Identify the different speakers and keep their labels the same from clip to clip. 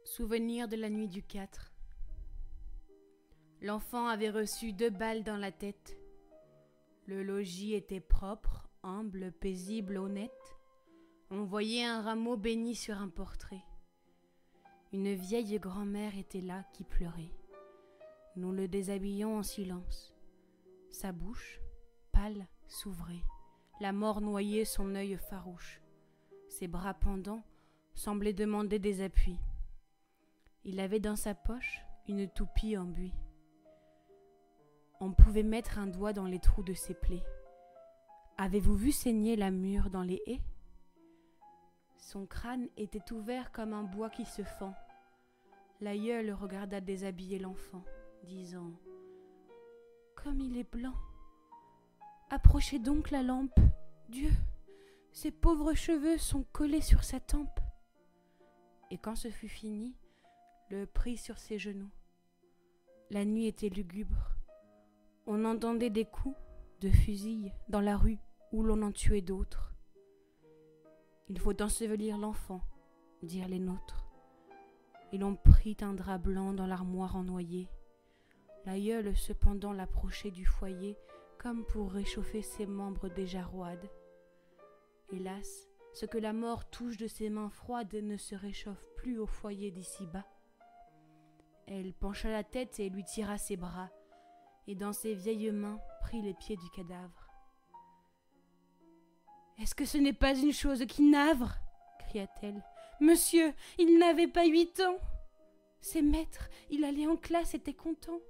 Speaker 1: Souvenir de la nuit du 4. L'enfant avait reçu 2 balles dans la tête. Le logis était propre, humble, paisible, honnête. On voyait un rameau béni sur un portrait. Une vieille grand-mère était là qui pleurait. Nous le déshabillions en silence. Sa bouche, pâle, s'ouvrait. La mort noyait son œil farouche. Ses bras pendants semblaient demander des appuis. Il avait dans sa poche une toupie en buis. On pouvait mettre un doigt dans les trous de ses plaies. Avez-vous vu saigner la mûre dans les haies ? Son crâne était ouvert comme un bois qui se fend. L'aïeul regarda déshabiller l'enfant, disant « Comme il est blanc ! Approchez donc la lampe, Dieu ! Ses pauvres cheveux sont collés sur sa tempe. » Et quand ce fut fini, le prit sur ses genoux. La nuit était lugubre. On entendait des coups de fusil dans la rue où l'on en tuait d'autres. Il faut ensevelir l'enfant, dirent les nôtres. Et l'on prit un drap blanc dans l'armoire en noyer. L'aïeul cependant l'approchait du foyer comme pour réchauffer ses membres déjà roides. Hélas, ce que la mort touche de ses mains froides ne se réchauffe plus au foyer d'ici-bas. Elle pencha la tête et lui tira ses bras, et dans ses vieilles mains prit les pieds du cadavre. « Est-ce que ce n'est pas une chose qui navre ?» cria-t-elle. « Monsieur, il n'avait pas 8 ans. Ses maîtres, il allait en classe, était content.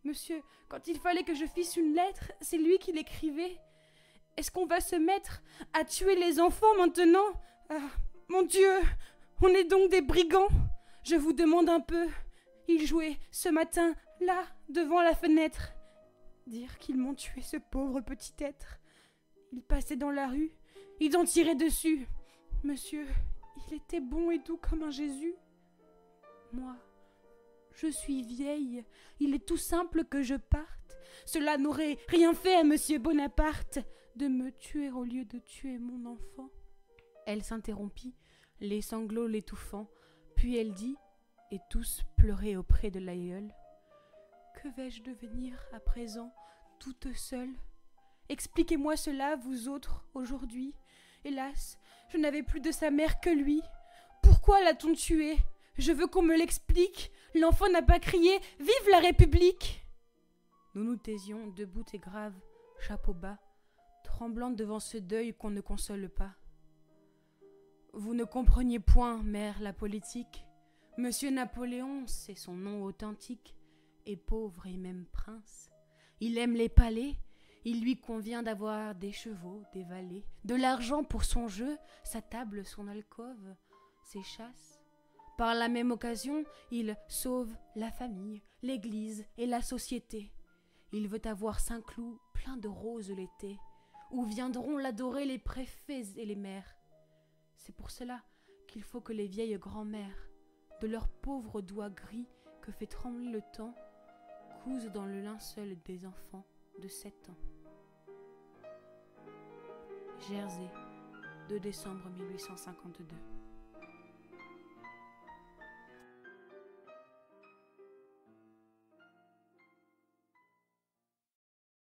Speaker 1: Monsieur, quand il fallait que je fisse une lettre, c'est lui qui l'écrivait. Est-ce qu'on va se mettre à tuer les enfants maintenant ? Ah, mon Dieu, on est donc des brigands ? Je vous demande un peu. Ils jouaient ce matin, là, devant la fenêtre. Dire qu'ils m'ont tué ce pauvre petit être. Ils passaient dans la rue, ils en tiraient dessus. Monsieur, il était bon et doux comme un Jésus. Moi, je suis vieille, il est tout simple que je parte. Cela n'aurait rien fait à Monsieur Bonaparte de me tuer au lieu de tuer mon enfant. » Elle s'interrompit, les sanglots l'étouffant, puis elle dit, et tous pleuraient auprès de l'aïeul, « Que vais-je devenir à présent, toute seule ? Expliquez-moi cela, vous autres, aujourd'hui. Hélas, je n'avais plus de sa mère que lui. Pourquoi l'a-t-on tué ? Je veux qu'on me l'explique. L'enfant n'a pas crié « Vive la République !» Nous nous taisions, debout et graves, chapeau bas, tremblant devant ce deuil qu'on ne console pas. Vous ne compreniez point, mère, la politique. Monsieur Napoléon, c'est son nom authentique, est pauvre et même prince. Il aime les palais. Il lui convient d'avoir des chevaux, des valets, de l'argent pour son jeu, sa table, son alcôve, ses chasses. Par la même occasion, il sauve la famille, l'église et la société. Il veut avoir Saint-Cloud plein de roses l'été, où viendront l'adorer les préfets et les maires. C'est pour cela qu'il faut que les vieilles grand-mères, de leurs pauvres doigts gris que fait trembler le temps, cousent dans le linceul des enfants de 7 ans. Jersey, 2 décembre 1852.